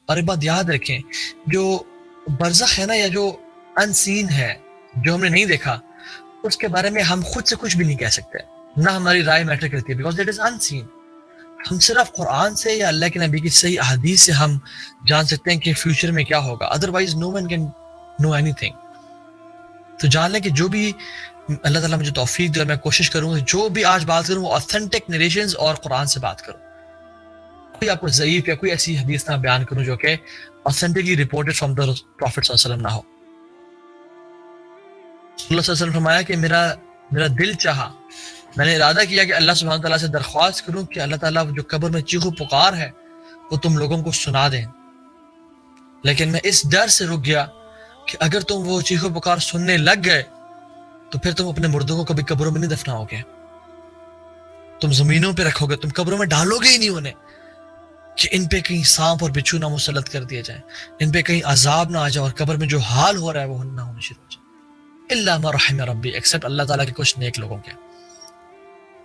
اور ایک بات یاد رکھیں، جو برزخ ہے نا، یا جو ان سین ہے، جو ہم نے نہیں دیکھا، اس کے بارے میں ہم خود سے کچھ بھی نہیں کہہ سکتے، نہ ہماری رائے میٹر کرتی ہے، بیکاز اٹ از ان سین. ہم صرف قرآن سے یا اللہ کے نبی کی صحیح احادیث سے ہم جان سکتے ہیں کہ فیوچر میں کیا ہوگا، otherwise no one can know anything. تو جان لیں کہ جو بھی اللہ تعالیٰ مجھے توفیق دے، اور میں کوشش کروں کہ جو بھی آج بات کروں وہ اوتھینٹک نریشنز اور قرآن سے بات کروں. کوئی آپ کو ضعیف یا کوئی ایسی حدیث نہ بیان کروں جو کہ authentically reported from the prophet صلی اللہ علیہ وسلم نہ ہو. اللہ صلی اللہ علیہ وسلم فرمایا کہ میرا دل چاہا، میں نے ارادہ کیا کہ اللہ سبحانہ تعالیٰ سے درخواست کروں کہ اللہ تعالیٰ جو قبر میں چیخ و پکار ہے وہ تم لوگوں کو سنا دیں، لیکن میں اس ڈر سے رک گیا کہ اگر تم وہ چیخ و پکار سننے لگ گئے تو پھر تم اپنے مردوں کو کبھی قبروں میں نہیں دفناؤ گے، تم زمینوں پہ رکھو گے، تم قبروں میں ڈالو گے ہی نہیں انہیں، کہ ان پہ کہیں سانپ اور بچھو نہ مسلط کر دیا جائے، ان پہ کہیں عذاب نہ آ جائے، اور قبر میں جو حال ہو رہا ہے وہ نہ ہونے شروع ہو جائے. الا ما رحم ربی، ایکسپٹ اللہ تعالیٰ کے کچھ نیک لوگوں کے.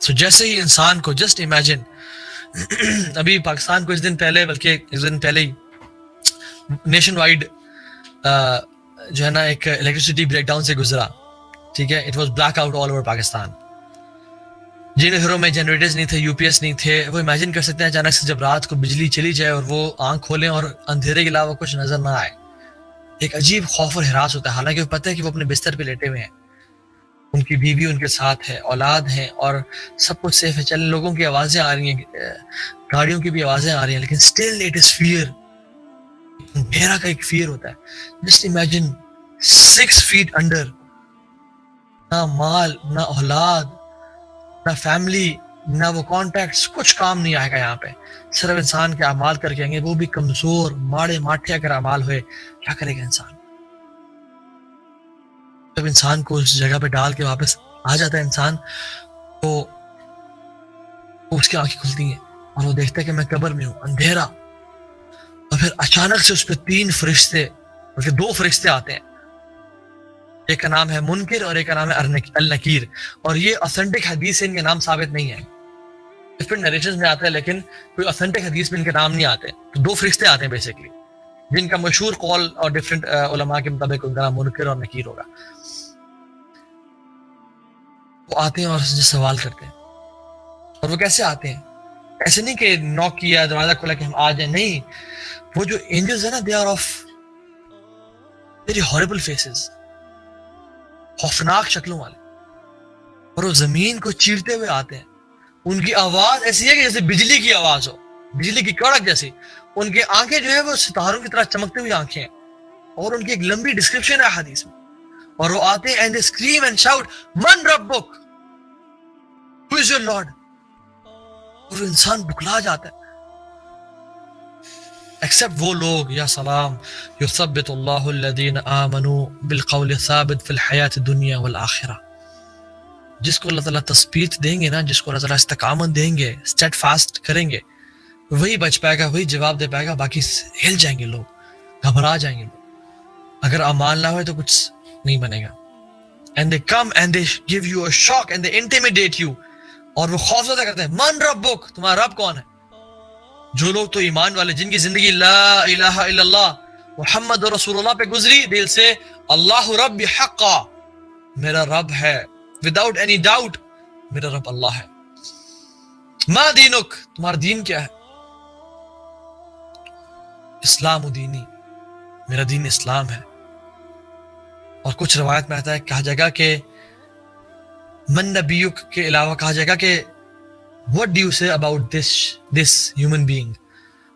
سو جیسے ہی انسان کو جسٹ امیجن، ابھی پاکستان کو اس دن پہلے ہی نیشن وائڈ جو ہے نا ایک الیکٹریسٹی بریک ڈاؤن سے گزرا، ٹھیک ہے، it was black out all over Pakistan. جن گھروں میں جنریٹرز نہیں تھے، یو پی ایس نہیں تھے، وہ امیجن کر سکتے ہیں اچانک سے جب رات کو بجلی چلی جائے اور وہ آنکھ کھولیں اور اندھیرے کے علاوہ کچھ نظر نہ آئے، ایک عجیب خوف اور ہراس ہوتا ہے. حالانکہ وہ پتہ ہے کہ وہ اپنے بستر پہ لیٹے ہوئے ہیں، ان کی بیوی ان کے ساتھ ہے، اولاد ہیں، اور سب کچھ سیف ہے، چلیں لوگوں کی آوازیں آ رہی ہیں، گاڑیوں کی بھی آوازیں آ رہی ہیں، لیکن اسٹل اٹ از فیئر. اندھیرا کا ایک فیئر ہوتا ہے. جسٹ امیجن 6 feet انڈر، نہ مال، نہ اولاد، نہ فیملی، نہ وہ کانٹیکٹس، کچھ کام نہیں آئے گا یہاں پہ، صرف انسان کے اعمال کر کے آئیں گے، وہ بھی کمزور ماڑے ماٹھے اگر اعمال ہوئے. کیا کرے گا انسان؟ جب انسان کو اس جگہ پہ ڈال کے واپس آ جاتا ہے انسان، تو اس کی آنکھیں کھلتی ہیں اور وہ دیکھتا ہے کہ میں قبر میں ہوں، اندھیرا. اور پھر اچانک سے اس پہ 3 فرشتے، بلکہ 2 فرشتے آتے ہیں، ایک کا نام ہے منکر اور ایک کا نام ہے النکیر. اور یہ اوتھینٹک حدیث سے ان کے نام ثابت نہیں ہے، ڈفرنٹ نریشنز میں آتا ہے، لیکن کوئی اوتھینٹک حدیث میں ان کے نام نہیں آتے. تو 2 فرشتے آتے ہیں بیسیکلی، جن کا مشہور قول اور ڈفرنٹ علماء کے مطابق ان کا نام منکر اور نکیر ہوگا. وہ آتے ہیں اور سوال کرتے ہیں. اور وہ کیسے آتے ہیں؟ ایسے نہیں کہ نوک کیا، دروازہ کھولا کہ ہم آ جائیں، نہیں. وہ جو اینجلز ہیں نا، they are of very horrible faces, خوفناک شکلوں والے، اور وہ زمین کو چیرتے ہوئے آتے ہیں. ان کی آواز ایسی ہے کہ جیسے بجلی کی آواز ہو، بجلی کی کڑک جیسی. ان کی آنکھیں جو ہے وہ ستاروں کی طرح چمکتی ہوئی آنکھیں ہیں، اور ان کی ایک لمبی ڈسکرپشن ہے حدیث میں. اور وہ آتے ہیں and they scream and shout من ربک، who is your lord. اور انسان بکلا جاتا ہے. ایکسپٹ وہ لوگ، یا سلام، یثبت اللہ الذین آمنوا بالقول الثابت فی الحیات الدنیا والآخرہ. جس کو اللہ تعالیٰ تثبیت دیں گے نا، جس کو اللہ تعالیٰ استقامت دیں گے، اسٹیڈ فاسٹ کریں گے، وہی بچ پائے گا، وہی جواب دے پائے گا. باقی ہل جائیں گے لوگ، گھبرا جائیں گے لوگ. اگر اعمال نہ ہوئے تو کچھ نہیں بنے گا. And they come and they give you a shock and they intimidate you. اور وہ خوفزدہ کرتے ہیں، من ربک، تمہارا رب کون ہے؟ جو لوگ تو ایمان والے، جن کی زندگی لا الہ الا اللہ محمد رسول اللہ پہ گزری، دل سے اللہ رب حقا، میرا رب ہے without any doubt، میرا رب اللہ ہے. ما دینک، تمہارا دین کیا ہے؟ اسلام دینی، میرا دین اسلام ہے. اور کچھ روایت میں آتا ہے، کہا جائے گا کہ من نبیک کے علاوہ کہا جائے گا کہ what do you say about this human being،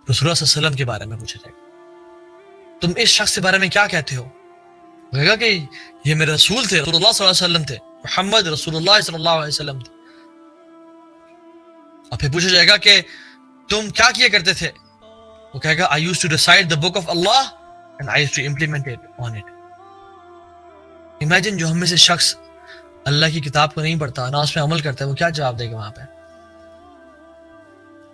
رسول اللہ صلی اللہ علیہ وسلم کے بارے میں پوچھا جائے گا، تم اس شخص کے بارے میں کیا کہتے ہو؟ کہے گا کہ یہ میرے رسول تھے، رسول اللہ صلی اللہ علیہ وسلم تھے، محمد رسول اللہ صلی اللہ علیہ وسلم تھے. اور پھر پوچھا جائے گا کہ تم کیا کیا کرتے تھے؟ وہ کہے گا I used to recite the book of Allah and I used to implement it on it. Imagine جو ہم میں سے شخص اللہ کی کتاب کو نہیں پڑھتا، نہ اس میں عمل کرتا ہے، وہ کیا جواب دے گا وہاں پہ؟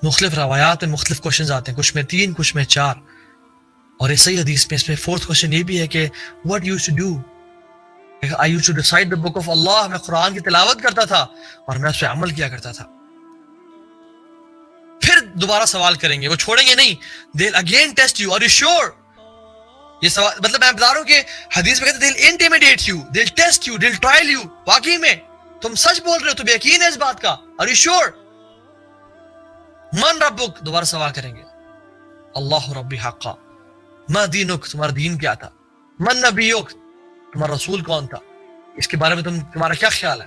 مختلف روایات میں مختلف کوشچنز آتے ہیں، کچھ میں 3، کچھ میں 4. اور یہ صحیح حدیث میں اس میں 4th کوشچن یہ بھی ہے کہ what you used to do. I used to recite the book of Allah، میں قرآن کی تلاوت کرتا تھا اور میں اس پہ عمل کیا کرتا تھا. پھر دوبارہ سوال کریں گے, وہ چھوڑیں گے نہیں. they'll again test you, are you sure؟ یہ سوال مطلب میں بتا رہا ہوں کہ حدیث میں کہتے ہیں they'll intimidate you, they'll test you, they'll trial you. واقعی میں تم سچ بول رہے ہو, تمہیں یقین ہے اس بات کا؟ are you sure؟ من ربک, دوبارہ سوال کریں گے. اللہ ربی حقا. ما دینک, تمہارا دین کیا تھا؟ من نبیک, تمہارا رسول کون تھا؟ اس کے بارے میں تمہارا کیا خیال ہے؟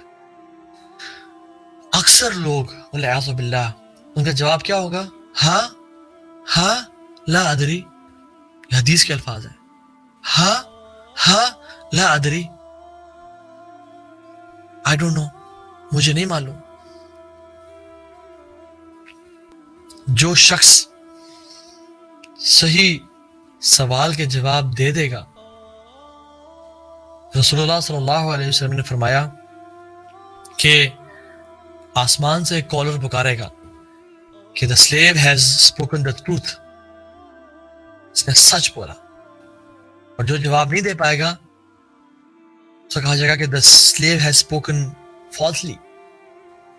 اکثر لوگ والعیاذ باللہ ان کا جواب کیا ہوگا؟ ہاں ہاں لا ادری. یہ حدیث کے الفاظ ہیں. ہاں ہاں لا ادری, I don't know, مجھے نہیں معلوم. جو شخص صحیح سوال کے جواب دے دے گا, رسول اللہ صلی اللہ علیہ وسلم نے فرمایا کہ آسمان سے ایک کالر پکارے گا کہ the slave has spoken the truth, اس نے سچ بولا. اور جو جواب نہیں دے پائے گا اس کو کہا جائے گا کہ the slave has spoken falsely,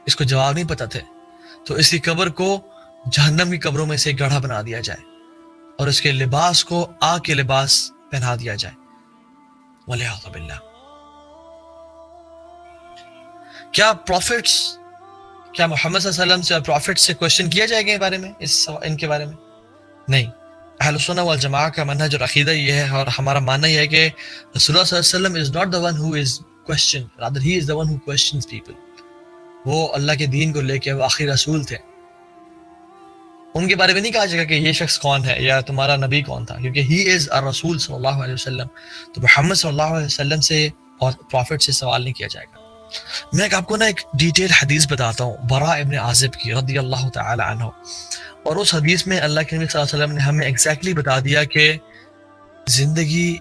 اس کو جواب نہیں پتا تھے, تو اس کی قبر کو جہنم کی قبروں میں سے ایک گڑھا بنا دیا جائے اور اس کے لباس کو آگ کے لباس پہنا دیا جائے. والعیاذ باللہ. کیا پروفٹس, کیا محمد صلی اللہ علیہ وسلم سے اور پروفٹس سے کوشچن کیا جائے گا بارے میں, ان کے بارے میں؟ نہیں. اہل السنہ والجماعہ کا منہج اور عقیدہ یہ ہے, اور ہمارا ماننا یہ ہے کہ رسول اللہ صلی اللہ علیہ وسلم is not the one who is questioned, rather he is the one who questions people. وہ اللہ کے دین کو لے کے وہ آخری رسول تھے. ان کے بارے میں نہیں کہا جائے گا کہ یہ شخص کون ہے یا تمہارا نبی کون تھا, کیونکہ he is الرسول صلی اللہ علیہ وسلم. تو محمد صلی اللہ علیہ وسلم سے اور پروفٹ سے سوال نہیں کیا جائے گا. میں آپ کو ایک ڈیٹیل حدیث بتاتا ہوں براء ابن عازب کی رضی اللہ تعالی عنہ, اور اس حدیث میں اللہ کے نبی صلی اللہ علیہ وسلم نے ہمیں ایگزیکٹلی بتا دیا کہ زندگی,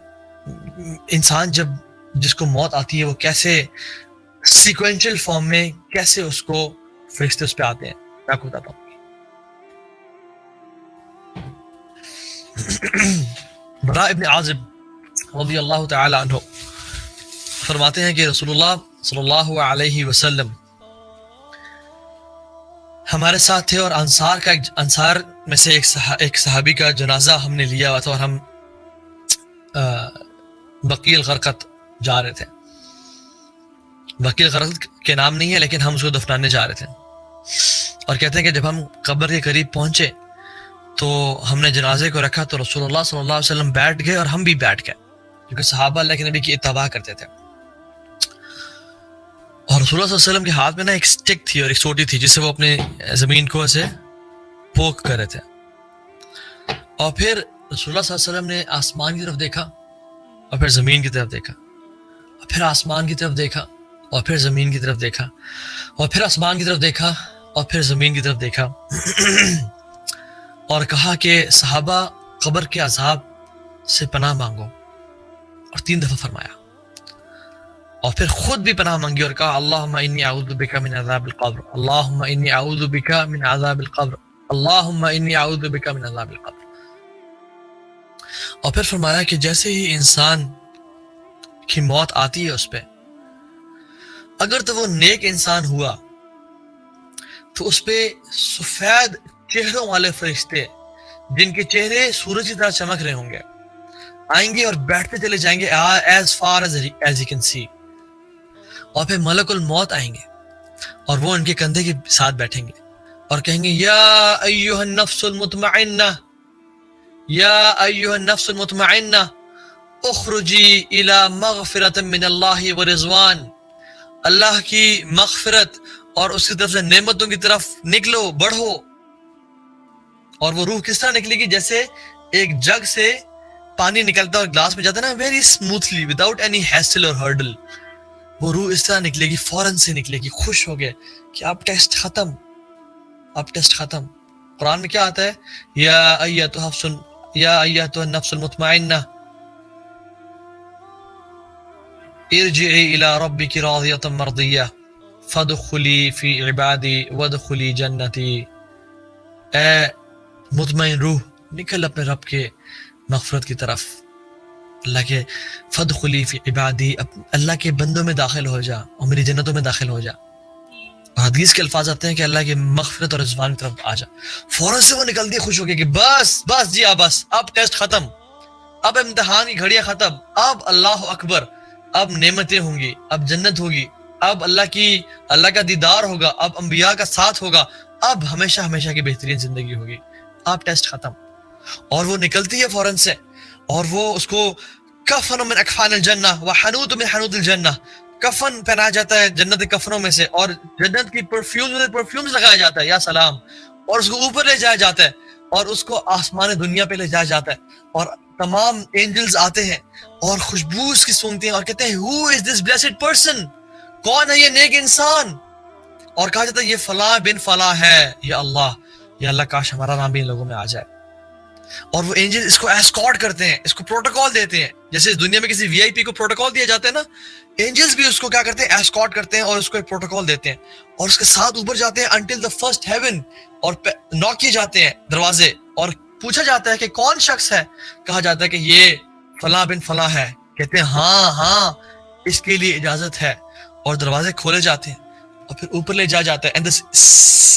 انسان جب جس کو موت آتی ہے وہ کیسے سیکوینشل فارم میں کیسے اس کو فرشتے اس پہ آتے ہیں. میں آپ کو بتاتا ہوں. براء ابن عازب رضی اللہ تعالی عنہ فرماتے ہیں کہ رسول اللہ صلی اللہ علیہ وسلم ہمارے ساتھ تھے, اور انصار میں سے ایک صحابی کا جنازہ ہم نے لیا ہوا تھا, اور ہم بقیع الغرقد جا رہے تھے. بقیع الغرقد کے نام نہیں ہے لیکن ہم اس کو دفنانے جا رہے تھے. اور کہتے ہیں کہ جب ہم قبر کے قریب پہنچے تو ہم نے جنازے کو رکھا, تو رسول اللہ صلی اللہ علیہ وسلم بیٹھ گئے اور ہم بھی بیٹھ گئے, کیونکہ صحابہ اللہ کے نبی کی اتباع کرتے تھے. اور رسول اللہ صلی اللہ علیہ وسلم کے ہاتھ میں ایک سٹک تھی اور ایک سوٹی تھی جس سے وہ اپنے زمین کو ایسے پوک کر رہے تھے. اور پھر رسول اللہ صلی اللہ علیہ وسلم نے آسمان کی طرف دیکھا اور پھر زمین کی طرف دیکھا, اور پھر آسمان کی طرف دیکھا اور پھر زمین کی طرف دیکھا, اور پھر آسمان کی طرف دیکھا اور پھر زمین کی طرف دیکھا, اور کہا کہ صحابہ قبر کے عذاب سے پناہ مانگو, اور 3 دفعہ فرمایا. اور پھر خود بھی پناہ مانگی اور کہا اللہم انی اعوذ بک من عذاب القبر, اللہم انی اعوذ بک من عذاب القبر, اللہم انی اعوذ بک من عذاب القبر. اور پھر فرمایا کہ جیسے ہی انسان کی موت آتی ہے اس پہ, اگر تو وہ نیک انسان ہوا تو اس پہ سفید چہروں والے فرشتے جن کے چہرے سورج کی طرح چمک رہے ہوں گے آئیں گے اور بیٹھتے چلے جائیں گے as far as you can see. اور پھر ملک الموت آئیں گے اور وہ ان کے کندھے کے ساتھ بیٹھیں گے اور کہیں گے یا ایھا النفس المطمئنہ, یا ایھا النفس المطمئنہ اخرجی الی مغفرۃ من اللہ ورضوان, اللہ کی مغفرت اور اس کی طرف سے نعمتوں کی طرف نکلو, بڑھو. اور وہ روح کس طرح نکلے گی؟ جیسے ایک جگ سے پانی نکلتا ہے اور گلاس میں جاتا ہے نا, very smoothly without any hassle اور ہرڈل. وہ روح اس طرح نکلے گی, فوراً سے نکلے گی, خوش ہو گئے کہ اب ٹیسٹ ختم, اب ٹیسٹ ختم. قرآن میں کیا آتا ہے؟ یا ایھا النفس المطمئنہ ارجعی الی ربک راضیۃ مرضیہ فادخلی فی عبادی وادخلی جنتی. اے مطمئن روح, نکل اپنے رب کے مغفرت کی طرف, اللہ کے فادخلی فی عبادی, اللہ کے بندوں میں داخل ہو جا اور میری جنتوں میں داخل ہو جا. اور حدیث کے الفاظ آتے ہیں کہ اللہ کی مغفرت اور رضوان کی طرف آ جا. فوراً سے وہ نکلتی ہے خوش ہو کے کہ بس جی بس اب ٹیسٹ ختم, اب امتحان کی گھڑیاں ختم, اب اللہ اکبر, اب نعمتیں ہوں گی, اب جنت ہوگی, اب اللہ کا دیدار ہوگا, اب انبیاء کا ساتھ ہوگا, اب ہمیشہ ہمیشہ کی بہترین زندگی ہوگی, اب ٹیسٹ ختم. اور وہ نکلتی ہے فوراً سے, اور وہ اس کو کفن من اکفان الجنہ وحنوط من حنوط الجنہ, کفن پہنایا جاتا ہے جنت کے کفنوں میں سے, اور جنت کی پرفیومز لگایا جاتا ہے, یا سلام, اور اس کو اوپر لے جایا جاتا ہے, اور اس کو آسمان دنیا پہ لے جایا جاتا ہے, اور تمام اینجلز آتے ہیں اور خوشبو اس کی سونگتے ہیں اور کہتے ہیں who is this blessed person, کون ہے یہ نیک انسان, اور کہا جاتا ہے یہ فلاں بن فلاں ہے, یا اللہ کاش ہمارا نام بھی ان لوگوں میں آ جائے. اور وہ اینجل اس کو ایسکارٹ کرتے ہیں, اس کو پروٹوکال دیتے ہیں, جیسے اس دنیا میں کسی وی آئی پی کو پروٹوکال دیا جاتا ہے نا, اینجلز بھی اس کو کیا کرتے ہیں, ایسکارٹ کرتے ہیں اور اس کو ایک پروٹوکال دیتے ہیں, اور اس کے ساتھ اوپر جاتے ہیں انٹل دا فرسٹ ہیون, اور نوک کیے جاتے ہیں دروازے, اور پوچھا جاتا ہے کہ کون شخص ہے, کہا جاتا ہے کہ یہ فلاں بن فلاں ہے, کہتے ہیں ہاں اس کے لیے اجازت ہے, اور دروازے کھولے جاتے ہیں اور پھر اوپر لے جایا جاتا ہے. And the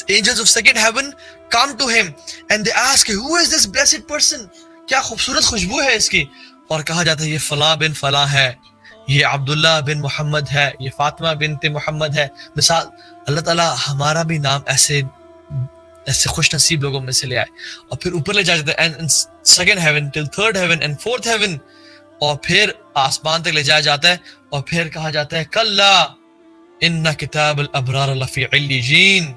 angels of second heaven come to him and they ask who is this blessed person, کیا خوبصورت خوشبو ہے اس کی, اور کہا جاتا ہے یہ فلاں بن فلاں ہے, یہ عبداللہ بن محمد ہے, یہ فاطمہ بنت محمد ہے. مثال, اللہ تعالیٰ ہمارا بھی نام ایسے خوش نصیب لوگوں میں سے لے آئے, اور پھر اوپر لے جایا جاتا ہے and second heaven till third heaven and fourth heaven, اور پھر آسمان تک لے جایا جاتا ہے, اور پھر کہا جاتا ہے کلا ان کتاب الابرار لفی علیجین,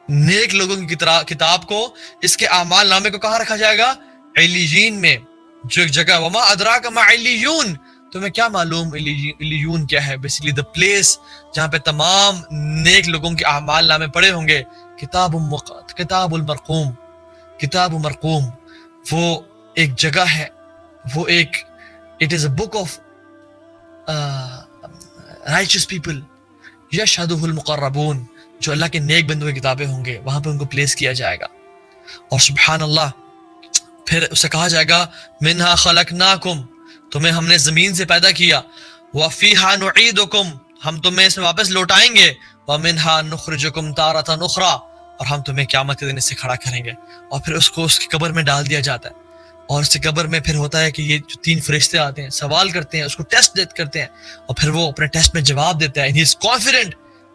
نیک لوگوں کی کتاب کو, اس کے اعمال نامے کو کہاں رکھا جائے گا, علیجین میں, جو ایک جگہ, وما ادراک ما علیون, تمہیں کیا معلوم علیون کیا ہے, بیسیکلی the place جہاں پہ تمام نیک لوگوں کے اعمال نامے پڑے ہوں گے. کتاب المرقوم, کتاب مرقوم, وہ ایک جگہ ہے, وہ ایک it is a book of righteous people یشہدہ المقربون, جو اللہ کے نیک بندوں کی کتابیں ہوں گے, وہاں پہ ان کو پلیس کیا جائے گا. اور سبحان اللہ, پھر اسے کہا جائے گا منہا خلقناکم, تمہیں ہم نے زمین سے پیدا کیا, وفیہا نعیدکم, ہم تمہیں اس میں واپس لوٹائیں گے, ومنہا نخرجکم تارۃ اخری, اور ہم تمہیں قیامت کے دن اس سے کھڑا کریں گے. اور پھر اس کو اس کی قبر میں ڈال دیا جاتا ہے, اور اس کی قبر میں پھر ہوتا ہے کہ یہ جو 3 فرشتے آتے ہیں, سوال کرتے ہیں, اس کو ٹیسٹ کرتے ہیں, اور پھر وہ اپنے ٹیسٹ میں جواب دیتا ہے, and he is confident,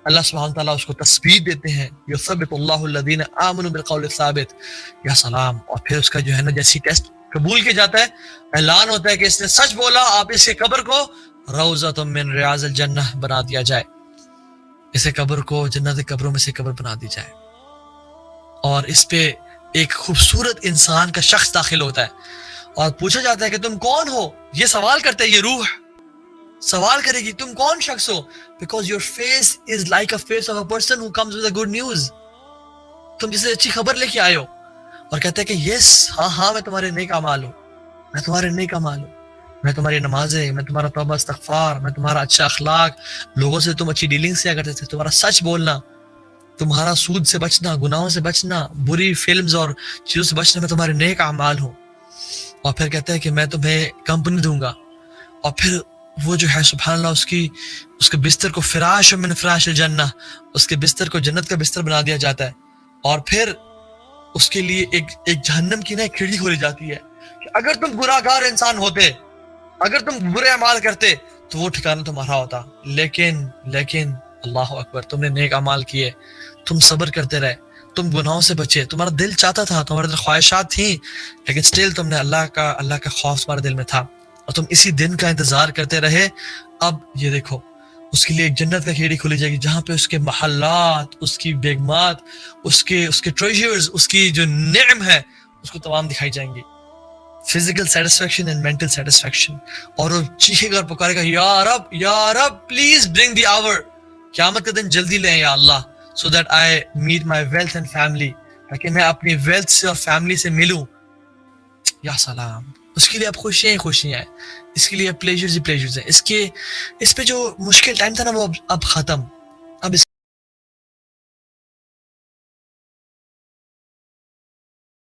اللہ سبحانہ تعالیٰ اس کو تثبیت دیتے ہیں, یثبت اللہ الذین آمنوا بالقول الثابت, یا سلام. اور پھر اس کا جو ہے نا جیسی ٹیسٹ قبول کیا جاتا ہے, اعلان ہوتا ہے کہ اس نے سچ بولا, آپ اس کے قبر کو روضۃ من ریاض الجنہ بنا دیا جائے, اسے قبر کو جنت کے قبروں میں سے قبر بنا دی جائے, اور اس پہ ایک خوبصورت انسان کا شخص داخل ہوتا ہے, اور پوچھا جاتا ہے کہ تم کون ہو, یہ سوال کرتے ہیں, یہ روح سوال کرے گی تم کون شخص ہو, because your face is like a face of a person who comes with a good news, تم جسے اچھی خبر لے کے آئے ہو, اور کہتے ہیں کہ یس ہاں میں تمہارے نیک اعمال ہوں, میں تمہارے نیک اعمال ہوں, میں تمہاری نمازیں, میں تمہارا توبہ استغفار, میں تمہارا اچھا اخلاق, لوگوں سے تم اچھی ڈیلنگ کیا کرتے تھے, تمہارا سچ بولنا, تمہارا سود سے بچنا, گناہوں سے بچنا, بری فلمز اور چیزوں سے بچنا, میں تمہارے نیک اعمال ہوں. اور پھر کہتا ہے کہ میں تمہیں کمپنی دوں گا, اور پھر وہ جو ہے سبحان اللہ اس کے بستر کو فراش من فراش الجنہ, اس کے بستر کو جنت کا بستر بنا دیا جاتا ہے, اور پھر اس کے لیے ایک جہنم کی نا ایک کھڑکی کھولی جاتی ہے کہ اگر تم گناہگار انسان ہوتے, اگر تم برے اعمال کرتے تو وہ ٹھکانہ تمہارا ہوتا, لیکن اللہ اکبر, تم نے نیک اعمال کیے, تم صبر کرتے رہے, تم گناہوں سے بچے, تمہارا دل چاہتا تھا, تمہارے دل خواہشات تھیں, لیکن سٹل تم نے اللہ کا خوف تمہارے دل میں تھا, اور تم اسی دن کا انتظار کرتے رہے. اب یہ دیکھو, اس کے لیے ایک جنت کا کھیڑی کھولی جائے گی جہاں پہ اس کے محلات, اس کی بیگمات, اس کے ٹریجرز, اس کی جو نعم ہے اس کو تمام دکھائی جائیں گی, physical satisfaction and mental satisfaction. اور وہ چیخے گا اور پکارے گا یا رب پلیز برنگ دی آور, قیامت کا دن جلدی لیں یا اللہ, so that I meet my wealth and family, تاکہ میں اپنی ویلتھ سے اور فیملی سے ملوں. یا سلام, اس کے لیے اب خوشیاں ہیں, اس کے لیے اب پلیجرز ہی پلیجرز ہیں, اس پہ جو مشکل ٹائم تھا نا وہ اب ختم,